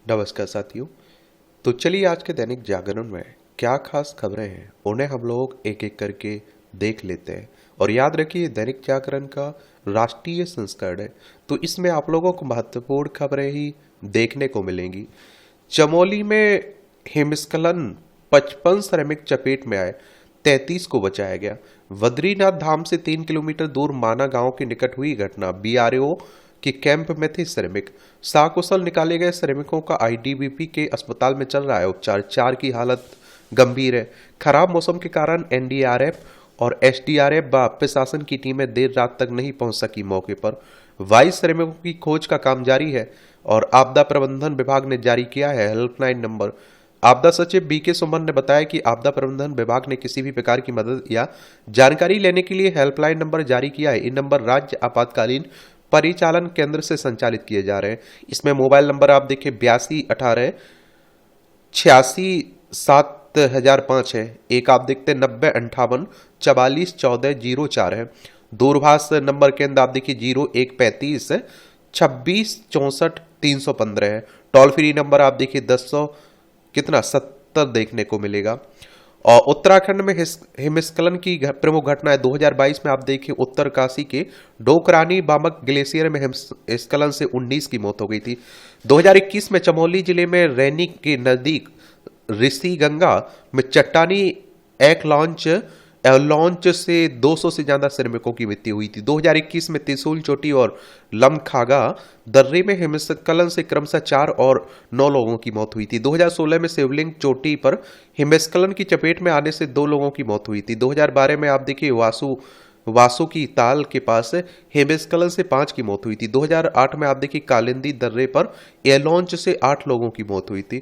नमस्कार साथियों। तो चलिए आज के दैनिक जागरण में क्या खास खबरें हैं उन्हें हम लोग एक एक करके देख लेते हैं। और याद रखिए दैनिक जागरण का राष्ट्रीय संस्करण है, तो इसमें आप लोगों को महत्वपूर्ण खबरें ही देखने को मिलेंगी। चमोली में हिमस्खलन, 55 श्रमिक चपेट में आए, 33 को बचाया गया। बद्रीनाथ धाम से 3 किलोमीटर दूर माना गांव के निकट हुई घटना, बीआरओ के कैंप में थे श्रमिक। सकुशल निकाले गए श्रमिकों का आईटीबीपी के अस्पताल में चल रहा है उपचार, 4 की हालत गंभीर है। खराब मौसम के कारण एनडीआरएफ और एसडीआरएफ व प्रशासन की टीमें देर रात तक नहीं पहुंच सकी मौके पर। 22 श्रमिकों की खोज का काम जारी है और आपदा प्रबंधन विभाग ने जारी किया है हेल्पलाइन नंबर। आपदा सचिव बीके सुमन ने बताया कि आपदा प्रबंधन विभाग ने किसी भी प्रकार की मदद या जानकारी लेने के लिए हेल्पलाइन नंबर जारी किया है। इन नंबर राज्य आपातकालीन परिचालन केंद्र से संचालित किए जा रहे हैं। इसमें मोबाइल नंबर आप देखिए 8218 86 7005 है। एक आप देखते 9058 44 14 04 है। दूरभाष नंबर केंद्र आप देखिए 0135 26 64 315 है। टोल फ्री नंबर आप देखिए 10 देखने को मिलेगा। और उत्तराखंड में हिमस्खलन की प्रमुख घटनाएं 2022 में आप देखिए उत्तरकाशी के डोकरानी बामक ग्लेशियर में हिमस्खलन से 19 की मौत हो गई थी। 2021 में चमोली जिले में रैनी के नजदीक ऋषि गंगा में चट्टानी एक लॉन्च से 200 से ज्यादा श्रमिकों की मृत्यु हुई थी। 2021 में त्रिशूल चोटी और लमखागा दर्रे में हिमस्खलन से क्रमशः 4 और 9 लोगों की मौत हुई थी। 2016 में शिवलिंग चोटी पर हिमस्खलन की चपेट में आने से 2 लोगों की मौत हुई थी। 2012 में आप देखिए वासु की ताल के पास हिमस्खलन से 5 की मौत हुई थी। 2008 में आप देखिए कालिंदी दर्रे पर एलॉन्च से 8 लोगों की मौत हुई थी।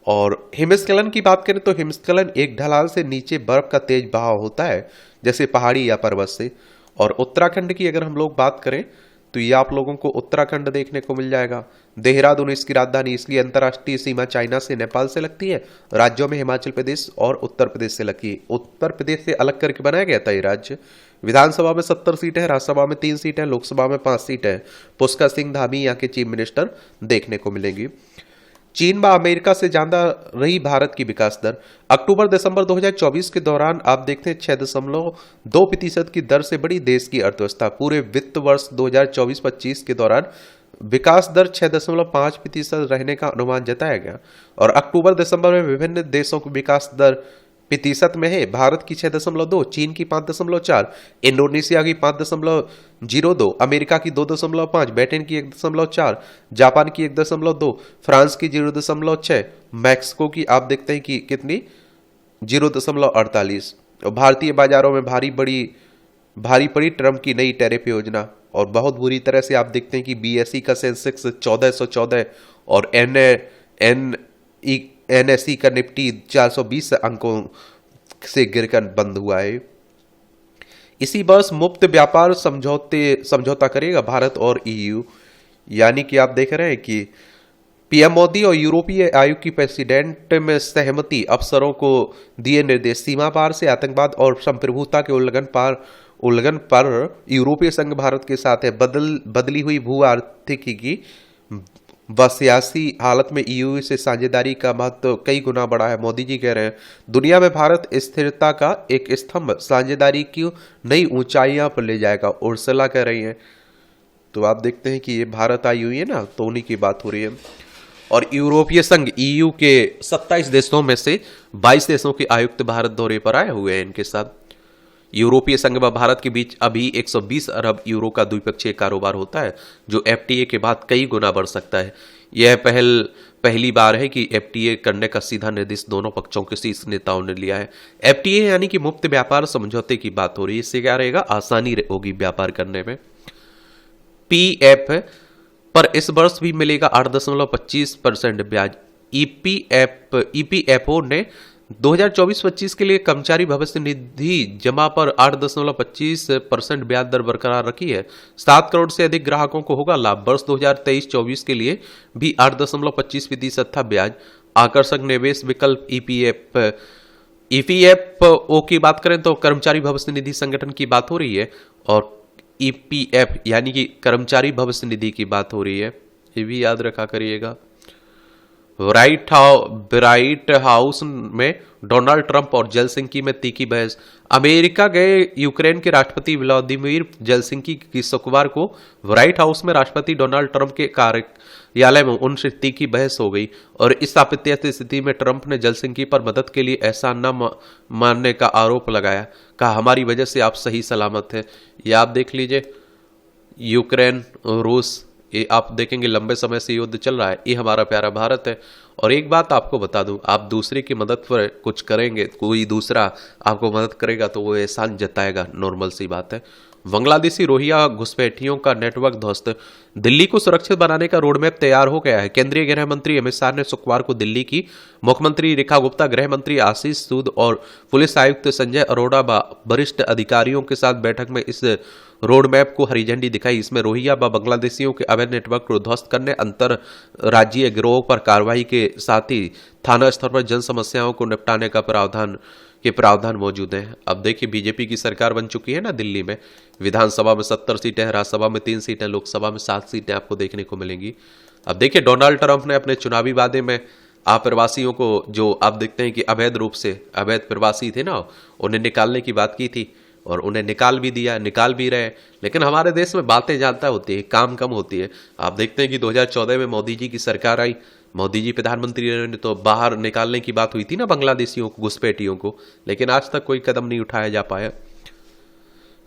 और हिमस्खलन की बात करें तो हिमस्खलन एक ढलान से नीचे बर्फ का तेज बहाव होता है, जैसे पहाड़ी या पर्वत से। और उत्तराखंड की अगर हम लोग बात करें तो ये आप लोगों को उत्तराखंड देखने को मिल जाएगा। देहरादून इसकी राजधानी, इसलिए अंतर्राष्ट्रीय सीमा चाइना से नेपाल से लगती है। राज्यों में हिमाचल प्रदेश और उत्तर प्रदेश से लगती है। उत्तर प्रदेश से अलग करके बनाया गया था ये राज्य। विधानसभा में 70 सीटें हैं, राज्यसभा में 3 सीटें हैं, लोकसभा में 5 सीटें हैं। पुष्कर सिंह धामी यहाँ के चीफ मिनिस्टर देखने को मिलेंगी। चीन व अमेरिका से ज्यादा रही भारत की विकास दर। अक्टूबर दिसंबर 2024 के दौरान आप देखते हैं 6.2% की दर से बढ़ी देश की अर्थव्यवस्था। पूरे वित्त वर्ष 2024-25 के दौरान विकास दर 6.5% रहने का अनुमान जताया गया। और अक्टूबर दिसंबर में विभिन्न देशों की विकास दर प्रतिशत में है। भारत की 6.2, चीन की 5.4, इंडोनेशिया की 5.02, अमेरिका की 2.5, ब्रिटेन की 1.4, जापान की 1.2, फ्रांस की 0.6, मैक्सिको की आप देखते हैं कि कितनी 0.48। भारतीय बाजारों में भारी पड़ी ट्रम्प की नई टैरिफ योजना। और बहुत बुरी तरह से आप देखते हैं कि बीएसई का सेंसेक्स 1414 और एनएसई का निफ्टी 420 अंकों से गिरकर बंद हुआ है। इसी वर्ष मुक्त व्यापार समझौता करेगा भारत और ईयू। यानी कि आप देख रहे हैं कि पीएम मोदी और यूरोपीय आयोग की प्रेसिडेंट में सहमति, अफसरों को दिए निर्देश। सीमा पार से आतंकवाद और संप्रभुता के उल्लंघन पर यूरोपीय संघ भारत के साथ है। बदली हुई भू आर्थिकी की व सियासी हालत में ईयू से साझेदारी का महत्व कई गुना बढ़ा है। मोदी जी कह रहे हैं दुनिया में भारत स्थिरता का एक स्तंभ साझेदारी की नई ऊंचाइयां पर ले जाएगा, उर्सुला कह रही हैं। तो आप देखते हैं कि ये भारत आई हुई है ना, तो उन्हीं की बात हो रही है। और यूरोपीय संघ ईयू के 27 देशों में से 22 देशों के आयुक्त भारत दौरे पर आए हुए हैं। इनके साथ यूरोपीय संघ व भारत के बीच अभी 120 अरब यूरो का द्विपक्षीय कारोबार होता है, जो एफटीए के बाद कई गुना बढ़ सकता है। यह पहली बार है कि एफटीए करने का सीधा निर्देश दोनों पक्षों के शीर्ष नेताओं ने लिया है। एफटीए यानी कि मुक्त व्यापार समझौते की बात हो रही है। इससे क्या रहेगा, आसानी होगी व्यापार करने में। पीएफ पर इस वर्ष भी मिलेगा 8.25% ब्याज। ईपीएफओ ने 2024-25 के लिए कर्मचारी भविष्य निधि जमा पर 8.25% ब्याज दर बरकरार रखी है। 7 करोड़ से अधिक ग्राहकों को होगा लाभ। वर्ष 2023-24 के लिए भी 8.25% था ब्याज। आकर्षक निवेश विकल्प ईपीएफओ की बात करें तो कर्मचारी भविष्य निधि संगठन की बात हो रही है, और ईपीएफ यानी कि कर्मचारी भविष्य निधि की बात हो रही है। ये भी याद रखा करिएगा। ब्राइट हाउस में डोनाल्ड ट्रंप और जेलसिंकी में तीखी बहस। अमेरिका गए यूक्रेन के राष्ट्रपति व्लादिमीर जेलसिंकी की शुक्रवार को व्हाइट हाउस में राष्ट्रपति डोनाल्ड ट्रंप के कार्यालय में उनसे तीखी बहस हो गई और इस आपत्तिजनक स्थिति में ट्रंप ने जेलसिंकी पर मदद के लिए एहसान न मानने का आरोप लगाया। कहा, हमारी वजह से आप सही सलामत हैं। ये आप देख लीजिए, यूक्रेन रूस, ये आप देखेंगे लंबे समय से युद्ध चल रहा है। ये हमारा प्यारा भारत है। और एक बात आपको बता दूं, आप दूसरे की मदद पर कुछ करेंगे, कोई दूसरा आपको मदद करेगा तो वो एहसान जताएगा, नॉर्मल सी बात है। बांग्लादेशी रोहिंग्या घुसपैठियों का नेटवर्क ध्वस्त। दिल्ली को सुरक्षित बनाने का रोडमैप तैयार हो गया है। केंद्रीय गृह मंत्री अमित शाह ने शुक्रवार को दिल्ली की मुख्यमंत्री रेखा गुप्ता, गृह मंत्री आशीष सूद और पुलिस आयुक्त संजय अरोड़ा वरिष्ठ अधिकारियों के साथ बैठक में इस रोड मैप को हरी झंडी दिखाई। इसमें रोहिंग्या व बांग्लादेशियों के अवैध नेटवर्क को ध्वस्त करने, अंतर राज्यीय गिरोह पर कार्रवाई के साथ ही थाना स्तर पर जन समस्याओं को निपटाने का प्रावधान मौजूद है। अब देखिए, बीजेपी की सरकार बन चुकी है ना दिल्ली में। विधानसभा में 70 सीटें, राज्यसभा में 3 सीटें, लोकसभा में 7 सीटें आपको देखने को मिलेंगी। अब देखिए, डोनाल्ड ट्रंप ने अपने चुनावी वादे में अप्रवासियों को, जो आप देखते हैं कि अवैध रूप से अवैध प्रवासी थे ना, उन्हें निकालने की बात की थी और उन्हें निकाल भी दिया, निकाल भी रहे। लेकिन हमारे देश में बातें ज्यादा होती है, काम कम होती है। आप देखते हैं कि 2014 में मोदी जी की सरकार आई, मोदी जी प्रधानमंत्री रहे, तो बाहर निकालने की बात हुई थी ना बांग्लादेशियों को, घुसपैठियों को, लेकिन आज तक कोई कदम नहीं उठाया जा पाया।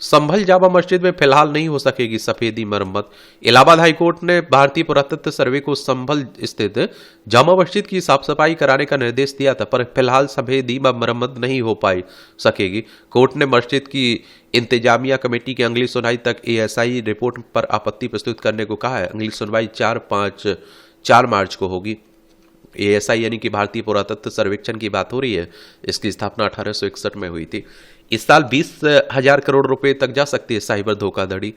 संभल जामा मस्जिद में फिलहाल नहीं हो सकेगी सफेदी मरम्मत। इलाहाबाद हाईकोर्ट ने भारतीय पुरातत्व सर्वे को संभल स्थित जामा मस्जिद की साफ सफाई कराने का निर्देश दिया था, पर फिलहाल सफेदी मरम्मत नहीं हो सकेगी। कोर्ट ने मस्जिद की इंतजामिया कमेटी की अगली सुनवाई तक एएसआई रिपोर्ट पर आपत्ति प्रस्तुत करने को कहा है। अगली सुनवाई 4 मार्च को होगी। एएसआई यानी कि भारतीय पुरातत्व सर्वेक्षण की बात हो रही है। इसकी स्थापना 1861 में हुई थी। इस साल 20,000 करोड़ रुपए तक जा सकती है साइबर धोखाधड़ी,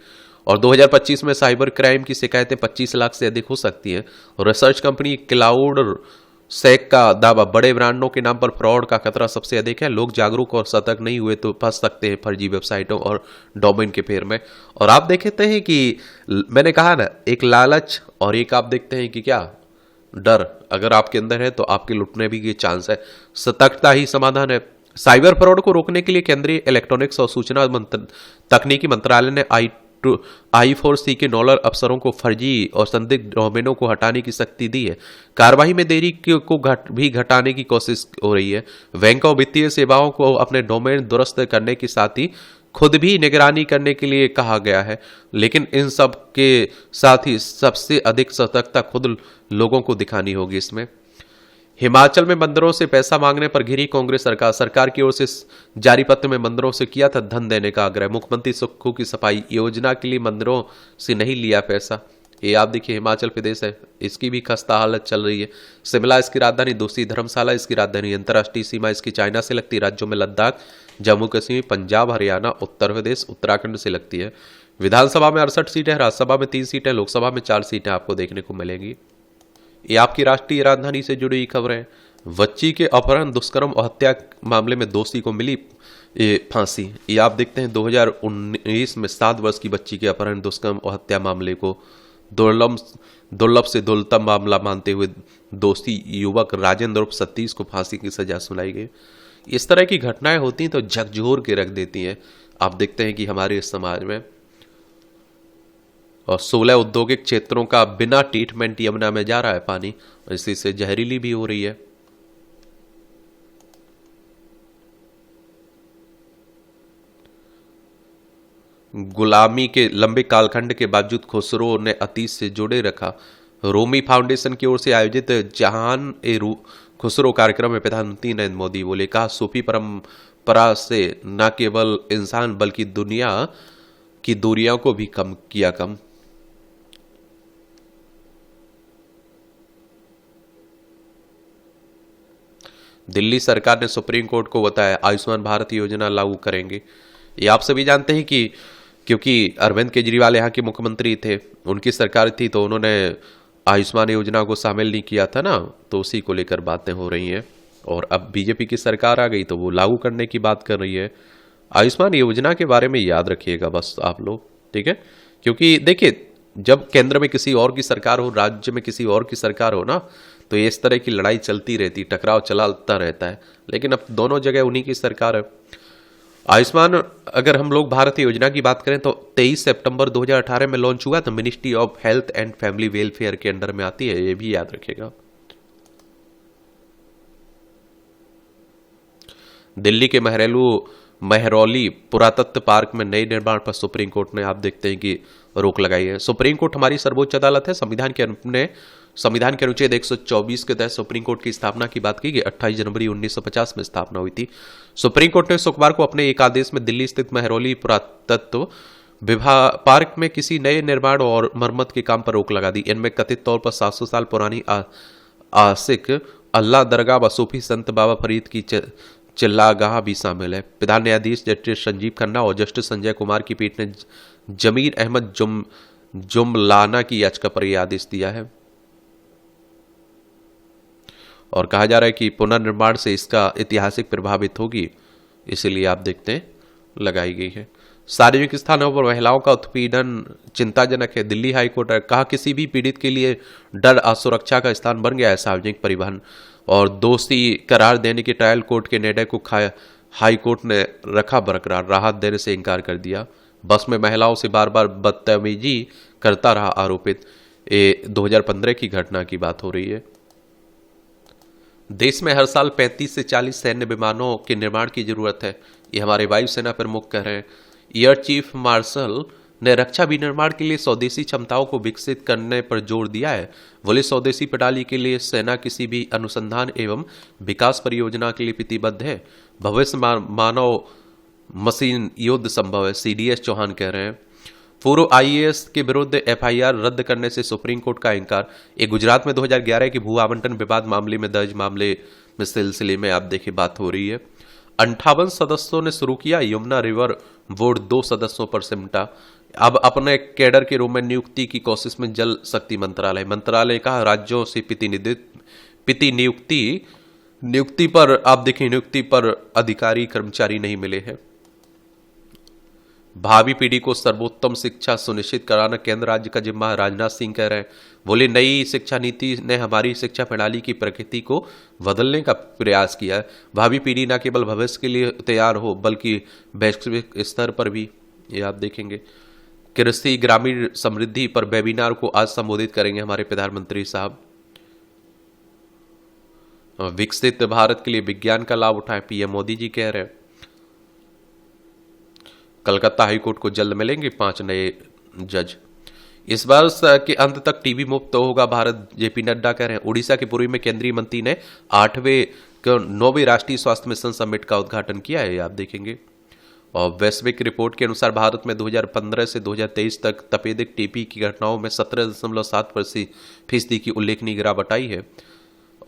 और 2025 में साइबर क्राइम की शिकायतें 25 लाख से अधिक हो सकती हैं। और रिसर्च कंपनी क्लाउड सेक का दावा, बड़े ब्रांडों के नाम पर फ्रॉड का खतरा सबसे अधिक है। लोग जागरूक और सतर्क नहीं हुए तो फंस सकते हैं फर्जी वेबसाइटों और डोमेन के फेर में। और आप देखते हैं कि मैंने कहा ना, एक लालच और एक आप देखते हैं कि क्या डर अगर आपके अंदर है तो आपके लुटने भी के चांस है। सतर्कता ही समाधान है। साइबर फ्रॉड को रोकने के लिए केंद्रीय इलेक्ट्रॉनिक्स और सूचना तकनीकी मंत्रालय ने I4C के नोडल अफसरों को फर्जी और संदिग्ध डोमेनों को हटाने की शक्ति दी है। कार्रवाई में देरी को भी घटाने की कोशिश हो रही है। बैंक और वित्तीय सेवाओं को अपने डोमेन दुरुस्त करने के साथ ही खुद भी निगरानी करने के लिए कहा गया है। लेकिन इन सब के साथ ही सबसे अधिक सतर्कता खुद लोगों को दिखानी होगी इसमें। हिमाचल में मंदिरों से पैसा मांगने पर घिरी कांग्रेस सरकार की ओर से जारी पत्र में मंदिरों से किया था धन देने का आग्रह। मुख्यमंत्री सुक्खू की सफाई, योजना के लिए मंदिरों से नहीं लिया पैसा। ये आप देखिए, हिमाचल प्रदेश है, इसकी भी खस्ता हालत चल रही है। शिमला इसकी राजधानी, दूसरी धर्मशाला इसकी राजधानी। अंतर्राष्ट्रीय सीमा इसकी चाइना से लगती है। राज्यों में लद्दाख, जम्मू कश्मीर, पंजाब, हरियाणा, उत्तर प्रदेश, उत्तराखंड से लगती है। विधानसभा में 68 सीटें, राज्यसभा में 3 सीटें, लोकसभा में 4 सीटें आपको देखने को मिलेंगी। ये आपकी राष्ट्रीय राजधानी से जुड़ी खबरें। बच्ची के अपहरण, दुष्कर्म और हत्या मामले में दोषी को मिली फांसी। ये आप देखते हैं 2019 में 7 वर्ष की बच्ची के अपहरण, दुष्कर्म और हत्या मामले को दुर्लभ से दुर्लभ मामला मानते हुए दोषी युवक राजेंद्र उर्फ सतीश को फांसी की सजा सुनाई गई। इस तरह की घटनाएं होती हैं तो झकझोर के रख देती हैं। आप देखते हैं कि हमारे इस समाज में और 16 औद्योगिक क्षेत्रों का बिना ट्रीटमेंट यमुना में जा रहा है पानी, इसी से जहरीली भी हो रही है। गुलामी के लंबे कालखंड के बावजूद खुसरो ने अतीत से जोड़े रखा। रोमी फाउंडेशन की ओर से आयोजित जहान ए खुसरो कार्यक्रम में प्रधानमंत्री नरेंद्र मोदी बोले, कहा सूफी परंपरा से न केवल इंसान बल्कि दुनिया की दूरियों को भी कम किया। दिल्ली सरकार ने सुप्रीम कोर्ट को बताया आयुष्मान भारत योजना लागू करेंगे। ये आप सभी जानते हैं कि क्योंकि अरविंद केजरीवाल यहाँ के मुख्यमंत्री थे, उनकी सरकार थी, तो उन्होंने आयुष्मान योजना को शामिल नहीं किया था ना, तो उसी को लेकर बातें हो रही हैं। और अब बीजेपी की सरकार आ गई तो वो लागू करने की बात कर रही है। आयुष्मान योजना के बारे में याद रखिएगा बस आप लोग, ठीक है। क्योंकि देखिए, जब केंद्र में किसी और की सरकार हो, राज्य में किसी और की सरकार हो ना, तो ये इस तरह की लड़ाई चलती रहती, टकराव चलता रहता है। लेकिन अब दोनों जगह उन्हीं की सरकार है। आयुष्मान, अगर हम लोग भारत योजना की बात करें तो 23 सितंबर 2018 में लॉन्च हुआ, तो ministry of health and family welfare के अंडर में आती है, ये भी याद रखिएगा। दिल्ली के महरौली पुरातत्व पार्क में नए निर्माण पर सुप्रीम कोर्ट ने, आप देखते हैं कि रोक लगाई है। सुप्रीम कोर्ट हमारी सर्वोच्च अदालत है। संविधान के अनुच्छेद 124 के तहत सुप्रीम कोर्ट की स्थापना की बात की गई। 28 जनवरी 1950 में स्थापना हुई थी। सुप्रीम कोर्ट ने शुक्रवार को अपने एक आदेश में दिल्ली स्थित महरौली पुरातत्व विभाग पार्क में किसी नए निर्माण और मरम्मत के काम पर रोक लगा दी। इनमें कथित तौर पर 700 साल पुरानी आसिक अल्लाह दरगाह व सूफी संत बाबा फरीद की चिल्लागाह भी शामिल है। प्रधान न्यायाधीश जस्टिस संजीव खन्ना और जस्टिस संजय कुमार की पीठ ने जमीर अहमद जुमलाना की याचिका पर यह आदेश दिया है और कहा जा रहा है कि पुनर्निर्माण से इसका ऐतिहासिक प्रभावित होगी, इसीलिए आप देखते हैं लगाई गई है। सार्वजनिक स्थानों पर महिलाओं का उत्पीड़न चिंताजनक है। दिल्ली हाईकोर्ट ने कहा किसी भी पीड़ित के लिए डर असुरक्षा का स्थान बन गया है सार्वजनिक परिवहन, और दोषी करार देने की ट्रायल कोर्ट के निर्णय को हाईकोर्ट ने रखा बरकरार, राहत देने से इनकार कर दिया। बस में महिलाओं से बार बार बदतमीजी करता रहा आरोपित। ये 2015 की घटना की बात हो रही है। देश में हर साल 35 से 40 सैन्य विमानों के निर्माण की जरूरत है, ये हमारे वायुसेना प्रमुख कह रहे हैं। एयर चीफ मार्शल ने रक्षा विनिर्माण के लिए स्वदेशी क्षमताओं को विकसित करने पर जोर दिया है। बोले स्वदेशी प्रणाली के लिए सेना किसी भी अनुसंधान एवं विकास परियोजना के लिए प्रतिबद्ध है। भविष्य मानव मशीन युद्ध संभव है, सीडीएस चौहान कह रहे हैं। पूर्व आईएएस के विरुद्ध एफआईआर रद्द करने से सुप्रीम कोर्ट का इंकार। एक गुजरात में 2011 के भू आवंटन विवाद मामले में दर्ज मामले में सिलसिले में आप देखिए बात हो रही है। 58 सदस्यों ने शुरू किया यमुना रिवर बोर्ड, 2 सदस्यों पर सिमटा। अब अपने कैडर के रूप में नियुक्ति की कोशिश में जल शक्ति मंत्रालय कहा राज्यों से नियुक्ति पर आप देखिए नियुक्ति पर अधिकारी कर्मचारी नहीं मिले हैं। भावी पीढ़ी को सर्वोत्तम शिक्षा सुनिश्चित कराना केंद्र राज्य का जिम्मा है, राजनाथ सिंह कह रहे हैं। बोले नई शिक्षा नीति ने हमारी शिक्षा प्रणाली की प्रकृति को बदलने का प्रयास किया है। भावी पीढ़ी न केवल भविष्य के लिए तैयार हो बल्कि वैश्विक स्तर पर भी, ये आप देखेंगे। कृषि ग्रामीण समृद्धि पर वेबिनार को आज संबोधित करेंगे हमारे प्रधानमंत्री साहब। विकसित भारत के लिए विज्ञान का लाभ उठाएं, पीएम मोदी जी कह रहे हैं। कलकत्ता हाईकोर्ट को जल्द मिलेंगे 5 नए जज। इस वर्ष के अंत तक टीबी मुक्त होगा भारत, जेपी नड्डा कह रहे हैं। उड़ीसा के पुरी में केंद्रीय मंत्री ने 9वें राष्ट्रीय स्वास्थ्य मिशन समिट का उद्घाटन किया है, आप देखेंगे। और वैश्विक रिपोर्ट के अनुसार भारत में 2015 से 2023 तक तपेदिक टीबी की घटनाओं में 17.7% की उल्लेखनीय गिरावट आई है।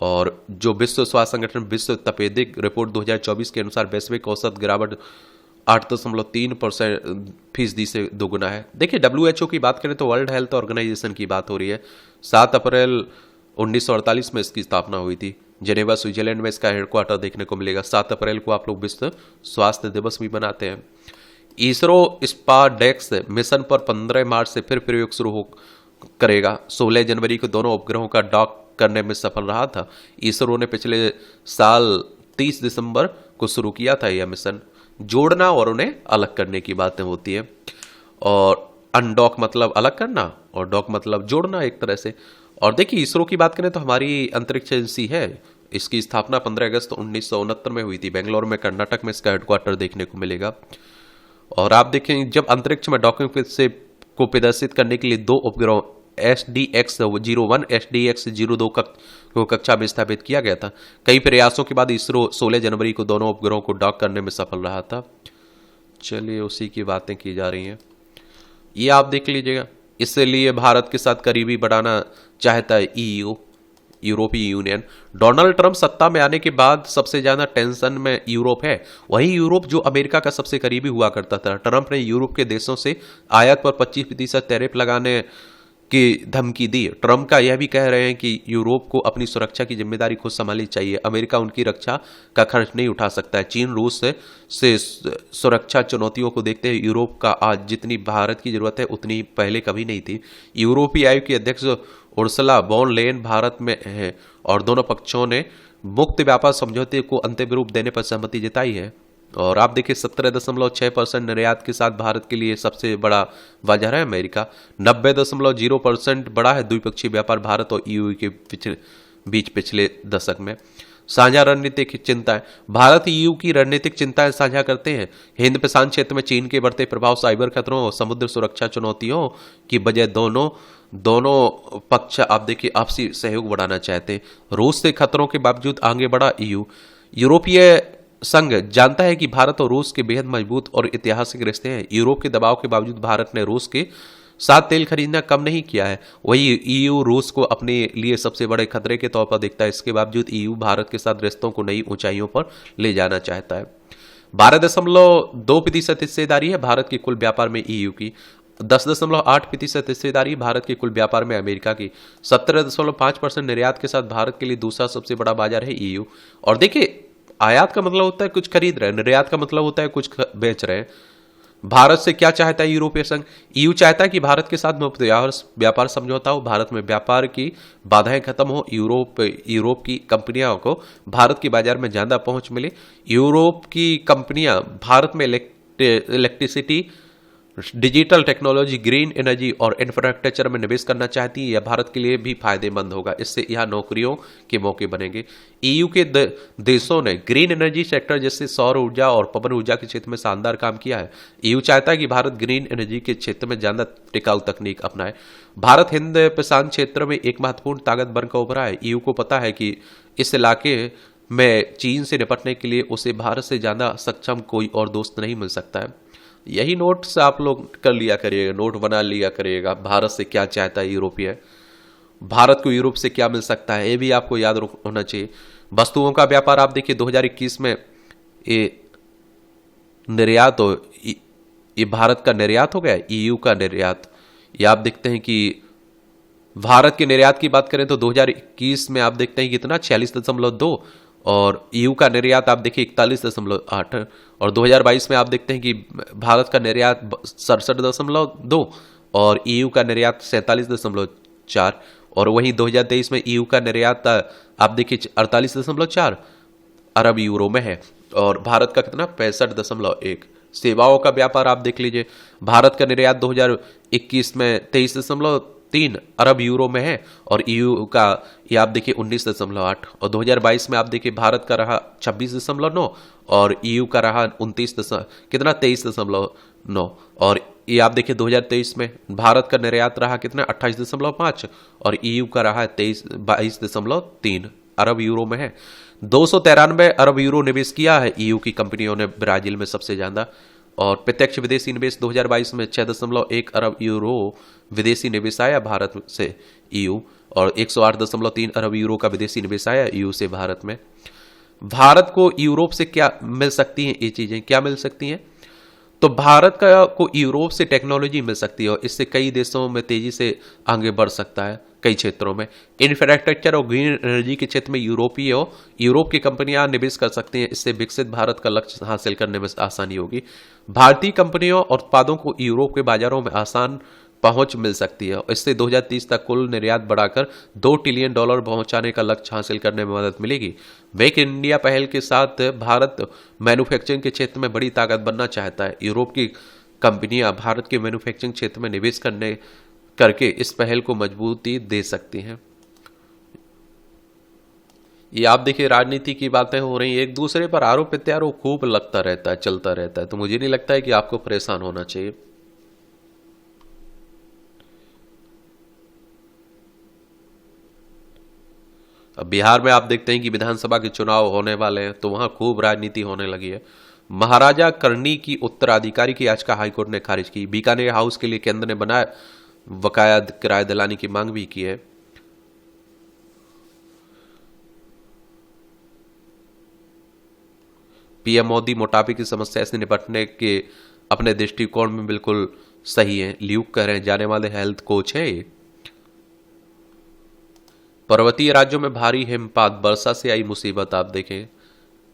और जो विश्व स्वास्थ्य संगठन विश्व तपेदिक रिपोर्ट 2024 के अनुसार वैश्विक औसत गिरावट 8.3% से दोगुना है। देखिए WHO की बात करें तो वर्ल्ड हेल्थ ऑर्गेनाइजेशन की बात हो रही है। 7 अप्रैल 1948 में इसकी स्थापना हुई थी। जेनेवा स्विट्जरलैंड में इसका हेडक्वार्टर देखने को मिलेगा। 7 अप्रैल को आप लोग विश्व स्वास्थ्य दिवस भी मनाते हैं। इसरो स्पारडेक्स मिशन पर 15 मार्च से फिर प्रयोग शुरू करेगा। 16 जनवरी को दोनों उपग्रहों का डॉक करने में सफल रहा था। इसरो ने पिछले साल 30 दिसंबर को शुरू किया था यह मिशन। जोड़ना और उन्हें अलग करने की बातें होती है। और अनडॉक मतलब अलग करना और डॉक मतलब जोड़ना एक तरह से। और देखिए इसरो की बात करें तो हमारी अंतरिक्ष एजेंसी है, इसकी स्थापना 15 अगस्त 1969 में हुई थी। बेंगलोर में कर्नाटक में इसका हेडक्वार्टर देखने को मिलेगा। और आप देखें जब अंतरिक्ष में डॉकिंग से को प्रदर्शित करने के लिए 2 उपग्रह SDX-01 SDX-02 को कक्षा में स्थापित किया गया था। कई प्रयासों के बाद इसरो 16 जनवरी को दोनों उपग्रहों को डॉक करने में सफल रहा था। चलिए उसी की बातें की जा रही हैं, ये आप देख लीजिएगा। इसलिए भारत के साथ करीबी बढ़ाना चाहता है EU, यूरोपीय यूनियन। डोनाल्ड ट्रंप सत्ता में आने के बाद सबसे ज्यादा टेंशन में यूरोप है। वहीं यूरोप जो अमेरिका का सबसे करीबी हुआ करता था। ट्रंप ने यूरोप के देशों से आयात पर 25% टैरिफ लगाने की धमकी दी। ट्रंप का यह भी कह रहे हैं कि यूरोप को अपनी सुरक्षा की जिम्मेदारी खुद संभालनी चाहिए। अमेरिका उनकी रक्षा का खर्च नहीं उठा सकता है। चीन रूस से सुरक्षा चुनौतियों को देखते हुए यूरोप का आज जितनी भारत की जरूरत है उतनी पहले कभी नहीं थी। यूरोपीय आयोग के अध्यक्ष उर्सुला वॉन लेन भारत में हैं और दोनों पक्षों ने मुक्त व्यापार समझौते को अंतिम रूप देने पर सहमति जताई है। और आप देखिए 17.6% निर्यात के साथ भारत के लिए सबसे बड़ा बाजार है अमेरिका। 90.0% बड़ा है द्विपक्षीय व्यापार भारत और ईयू के बीच पिछले दशक में। साझा रणनीतिक चिंताएं, भारत ईयू की रणनीतिक चिंताएं साझा करते हैं। हिंद प्रशांत क्षेत्र में चीन के बढ़ते प्रभाव, साइबर खतरों और समुद्र सुरक्षा चुनौतियों की बजाय दोनों पक्ष आप देखिए आपसी सहयोग बढ़ाना चाहते हैं। रूस से खतरों के बावजूद आगे बढ़ा ईयू। यूरोपीय संघ जानता है कि भारत और रूस के बेहद मजबूत और ऐतिहासिक रिश्ते हैं। यूरोप के दबाव के बावजूद भारत ने रूस के साथ तेल खरीदना कम नहीं किया है। वही ईयू रूस को अपने लिए सबसे बड़े खतरे के तौर पर देखता है। इसके बावजूद ईयू भारत के साथ रिश्तों को नई ऊंचाइयों पर ले जाना चाहता है। 12.2% हिस्सेदारी है भारत के कुल व्यापार में ईयू की। 10.8% हिस्सेदारी भारत के कुल व्यापार में अमेरिका की। 17.5% निर्यात के साथ भारत के लिए दूसरा सबसे बड़ा बाजार है ईयू। और देखिए, आयात का मतलब होता है कुछ खरीद रहे हैं, निर्यात का मतलब होता है कुछ बेच रहे हैं। भारत से क्या चाहता है यूरोपीय संघ? ईयू चाहता है कि भारत के साथ मुक्त व्यापार समझौता हो, भारत में व्यापार की बाधाएं खत्म हो, यूरोप की कंपनियों को भारत के बाजार में ज्यादा पहुंच मिले। यूरोप की कंपनियां भारत में electricity, digital technology, green energy और इंफ्रास्ट्रक्चर में निवेश करना चाहती है। यह भारत के लिए भी फायदेमंद होगा। इससे यहां नौकरियों के मौके बनेंगे। ईयू के देशों ने ग्रीन एनर्जी सेक्टर जैसे सौर ऊर्जा और पवन ऊर्जा के क्षेत्र में शानदार काम किया है। ईयू चाहता है कि भारत ग्रीन एनर्जी के क्षेत्र में ज्यादा टिकाऊ तकनीक अपनाए। भारत हिंद प्रशांत क्षेत्र में एक महत्वपूर्ण ताकत बनकर उभरा है। ईयू को पता है कि इस इलाके में चीन से निपटने के लिए उसे भारत से ज्यादा सक्षम कोई और दोस्त नहीं मिल सकता है। यही नोट्स आप लोग कर लिया करिएगा, नोट बना लिया करिएगा। भारत से क्या चाहता है यूरोपीय, भारत को यूरोप से क्या मिल सकता है, ये भी आपको याद होना चाहिए। वस्तुओं का व्यापार आप देखिए 2021 में ये निर्यात हो, ये भारत का निर्यात हो गया, ईयू का निर्यात। ये आप देखते हैं कि भारत के निर्यात की बात करें तो 2021 में आप देखते हैं कितना 46.2 और ईयू का निर्यात आप देखिए 41.8 और 2022 में आप देखते हैं कि भारत का निर्यात 67.2 और ईयू का निर्यात 47.4 और वहीं 2023 में ईयू का निर्यात आप देखिए 48.4 अरब यूरो में है और भारत का कितना 65.1। सेवाओं का व्यापार आप देख लीजिए, भारत का निर्यात 2021 में 23.3 अरब यूरो में है और ईयू का ये आप देखिए 19.8 और 2022 में आप देखिए भारत का रहा 26.9 और ईयू का रहा 23.9 और ये आप देखिए 2023 में भारत का निर्यात रहा कितना 28.5 और ईयू का रहा 22.3 अरब यूरो में है। 293 अरब यूरो निवेश किया है ईयू की कंपनियों ने ब्राजील में सबसे ज्यादा और प्रत्यक्ष विदेशी निवेश 2022 में 6.1 अरब यूरो विदेशी निवेश आया भारत से ईयू और 108.3 अरब यूरो का विदेशी निवेश आया ईयू से भारत में। भारत को यूरोप से क्या मिल सकती हैं, ये चीजें क्या मिल सकती हैं? तो भारत को यूरोप से टेक्नोलॉजी मिल सकती है और इससे कई देशों में तेजी से आगे बढ़ सकता है। कई क्षेत्रों में इंफ्रास्ट्रक्चर और ग्रीन एनर्जी के क्षेत्र में यूरोप की कंपनियां निवेश कर सकती हैं। इससे विकसित भारत का लक्ष्य हासिल करने में आसानी होगी। भारतीय कंपनियों और उत्पादों को यूरोप के बाजारों में आसान पहुंच मिल सकती है। इससे 2030 तक कुल निर्यात बढ़ाकर $2 ट्रिलियन पहुंचाने का लक्ष्य हासिल करने में मदद मिलेगी। मेक इन इंडिया पहल के साथ भारत मैन्युफैक्चरिंग के क्षेत्र में बड़ी ताकत बनना चाहता है। यूरोप की कंपनियां भारत के मैन्युफैक्चरिंग क्षेत्र में निवेश करके इस पहल को मजबूती दे सकती हैं। ये आप देखिए राजनीति की बातें हो रही हैं, एक दूसरे पर आरोप प्रत्यारोप खूब लगता रहता है, चलता रहता है, तो मुझे नहीं लगता है कि आपको परेशान होना चाहिए। अब बिहार में आप देखते हैं कि विधानसभा के चुनाव होने वाले हैं तो वहां खूब राजनीति होने लगी है। महाराजा करनी की उत्तराधिकारी की याचिका हाईकोर्ट ने खारिज की। बीकानेर हाउस के लिए केंद्र ने बनाया बकाया किराया दिलाने की मांग भी की है। पीएम मोदी मोटापे की समस्या से निपटने के अपने दृष्टिकोण में बिल्कुल सही है। ल्यूक कह रहे हैं, जाने वाले हेल्थ कोच है ये। पर्वतीय राज्यों में भारी हिमपात, वर्षा से आई मुसीबत। आप देखें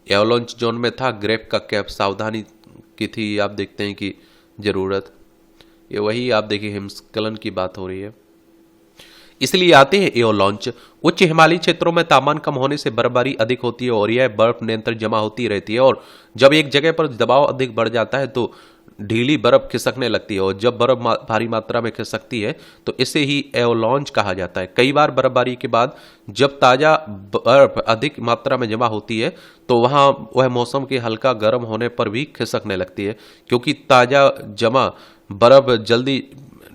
एवलांच जोन में था, ग्रेप का कैप, सावधानी की थी आप देखते हैं कि जरूरत। ये वही आप देखिए हिमस्खलन की बात हो रही है। इसलिए आते हैं एओलॉन्च। उच्च हिमालयी क्षेत्रों में तापमान कम होने से बर्फबारी अधिक होती है और यह बर्फ निरंतर जमा होती रहती है, और जब एक जगह पर दबाव अधिक बढ़ जाता है तो ढीली बर्फ खिसकने लगती है, और जब बर्फ भारी मात्रा में खिसकती है तो इसे ही एओलॉन्च कहा जाता है। कई बार बर्फबारी के बाद जब ताजा बर्फ अधिक मात्रा में जमा होती है तो वहां वह मौसम के हल्का गर्म होने पर भी खिसकने लगती है, क्योंकि ताजा जमा बर्फ जल्दी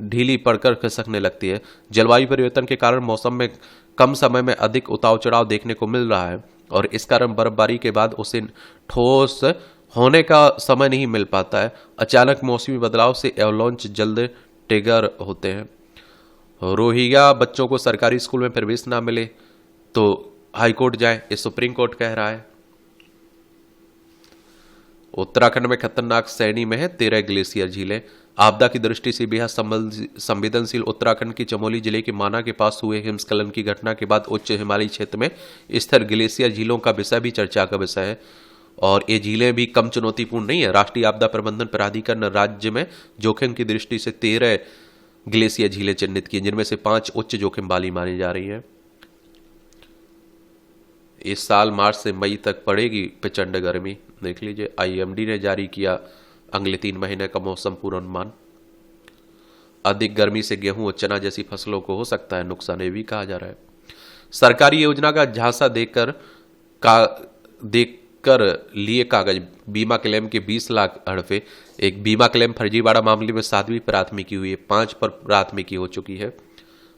ढीली पड़कर खिसकने लगती है। जलवायु परिवर्तन के कारण मौसम में कम समय में अधिक उतार चढ़ाव देखने को मिल रहा है, और इस कारण बर्फबारी के बाद उसे ठोस होने का समय नहीं मिल पाता है। अचानक मौसमी बदलाव से एवलांच जल्द ट्रिगर होते हैं। रोहिंग्या बच्चों को सरकारी स्कूल में प्रवेश ना मिले तो हाईकोर्ट जाए, ये सुप्रीम कोर्ट कह रहा है। उत्तराखंड में खतरनाक श्रेणी में है 13 ग्लेशियर झीलें। आपदा की दृष्टि से बेहद संवेदनशील उत्तराखंड की चमोली जिले के माना के पास हुए हिमस्खलन की घटना के बाद उच्च हिमालयी क्षेत्र में स्थित ग्लेशियर झीलों का विषय भी चर्चा का विषय है, और ये झीलें भी कम चुनौतीपूर्ण नहीं है। राष्ट्रीय आपदा प्रबंधन प्राधिकरण राज्य में जोखिम की दृष्टि से 13 ग्लेशियर झीलें चिन्हित की, जिनमें से 5 उच्च जोखिम वाली मानी जा रही है। इस साल मार्च से मई तक पड़ेगी प्रचंड गर्मी। देख लीजिए, आईएमडी ने जारी किया अगले 3 महीने का मौसम पूर्वानुमान। अधिक गर्मी से गेहूं और चना जैसी फसलों को हो सकता है नुकसान, ये भी कहा जा रहा है। सरकारी योजना का झांसा देकर लिए कागज, बीमा क्लेम के 20 लाख हड़पे। एक बीमा क्लेम फर्जीवाड़ा मामले में 7वीं प्राथमिकी हुई है, 5 पर प्राथमिकी हो चुकी है।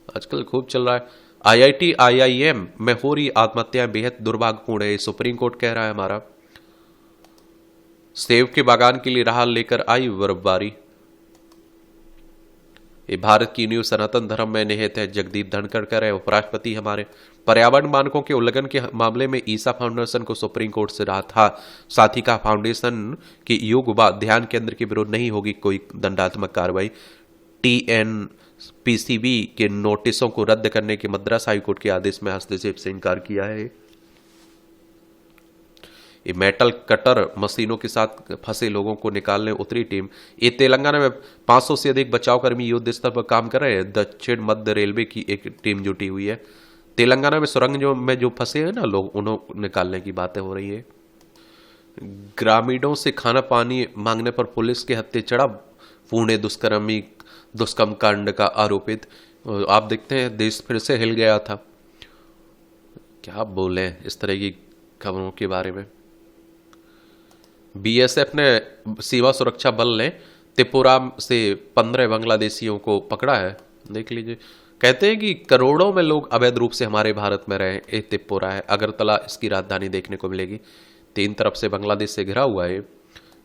आजकल खूब चल रहा है। आईआईटी आईआईएम में हो रही आत्महत्याएं बेहद दुर्भाग्यपूर्ण है, सुप्रीम कोर्ट कह रहा है हमारा। सेब के बागान के लिए राह लेकर आई बर्फबारी। ये भारत की न्यू सनातन धर्म में निहित है, जगदीप धनखड़ कह रहे उपराष्ट्रपति हमारे। पर्यावरण मानकों के उल्लंघन के मामले में ईसा फाउंडेशन को सुप्रीम कोर्ट से राहत था। साथ ही कहा, फाउंडेशन के युग बाद ध्यान केंद्र के विरुद्ध नहीं होगी कोई दंडात्मक कार्रवाई। टीएनपीसीबी के नोटिसों को रद्द करने के मद्रास हाईकोर्ट के आदेश में हस्तक्षेप से इनकार किया है। ये मेटल कटर मशीनों के साथ फंसे लोगों को निकालने उतरी टीम। ये तेलंगाना में 500 से अधिक बचावकर्मी युद्ध स्तर पर काम कर रहे हैं। दक्षिण मध्य रेलवे की एक टीम जुटी हुई है। तेलंगाना में सुरंग में जो फंसे हैं ना लोग, उन्हें निकालने की बातें हो रही है। ग्रामीणों से खाना पानी मांगने पर पुलिस के हत्थे चढ़ा पुणे दुष्कर्म कांड का आरोपित। आप देखते हैं देश फिर से हिल गया था। क्या बोले इस तरह की खबरों के बारे में। बीएसएफ ने सीमा सुरक्षा बल ने त्रिपुरा से 15 बांग्लादेशियों को पकड़ा है। देख लीजिए, कहते हैं कि करोड़ों में लोग अवैध रूप से हमारे भारत में रहे। एक त्रिपुरा है, अगरतला इसकी राजधानी देखने को मिलेगी। 3 तरफ से बांग्लादेश से घिरा हुआ है।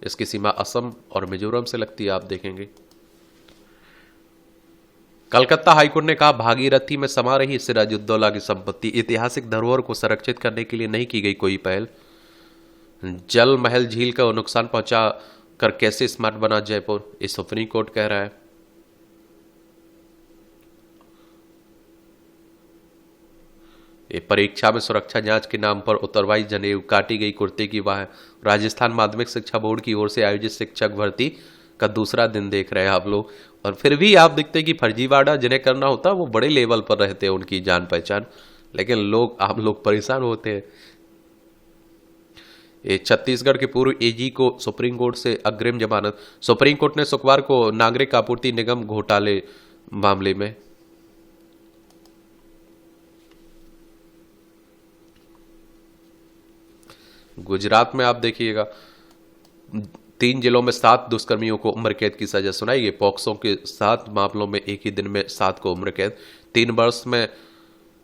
इसकी सीमा असम और मिजोरम से लगती है, आप देखेंगे। कलकत्ता हाईकोर्ट ने कहा, भागीरथी में समा रही सिराजुद्दौला की संपत्ति ऐतिहासिक धरोहर को संरक्षित करने के लिए नहीं की गई कोई पहल। जल महल झील का नुकसान पहुंचा कर कैसे स्मार्ट बना जयपुर, इस सुप्रीम कोर्ट कह रहा है। ये परीक्षा में सुरक्षा जांच के नाम पर उत्तरवाई जनेऊ, काटी गई कुर्ते की बाह। राजस्थान माध्यमिक शिक्षा बोर्ड की ओर से आयोजित शिक्षक भर्ती का दूसरा दिन देख रहे हैं आप लोग, और फिर भी आप देखते हैं कि फर्जीवाड़ा जिन्हें करना होता है वो बड़े लेवल पर रहते हैं, उनकी जान पहचान, लेकिन आप लोग परेशान होते हैं। छत्तीसगढ़ के पूर्व एजी को सुप्रीम कोर्ट से अग्रिम जमानत। सुप्रीम कोर्ट ने शुक्रवार को नागरिक आपूर्ति निगम घोटाले मामले में गुजरात में आप देखिएगा 3 जिलों में 7 दुष्कर्मियों को उम्र कैद की सजा सुनाई गई। पॉक्सो के 7 मामलों में एक ही दिन में 7 को उम्र कैद, 3 वर्ष में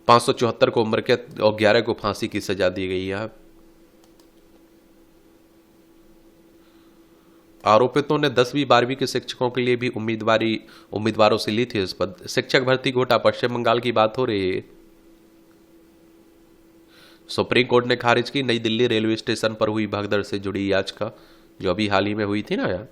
574 को उम्र कैद और 11 को फांसी की सजा दी गई है। आरोपितों ने 10वीं 12वीं के शिक्षकों के लिए भी उम्मीदवारों से ली थी इस पद। शिक्षक भर्ती घोटाला पश्चिम बंगाल की बात हो रही है। सुप्रीम कोर्ट ने खारिज की नई दिल्ली रेलवे स्टेशन पर हुई भगदड़ से जुड़ी याचिका, जो अभी हाल ही में हुई थी ना यार।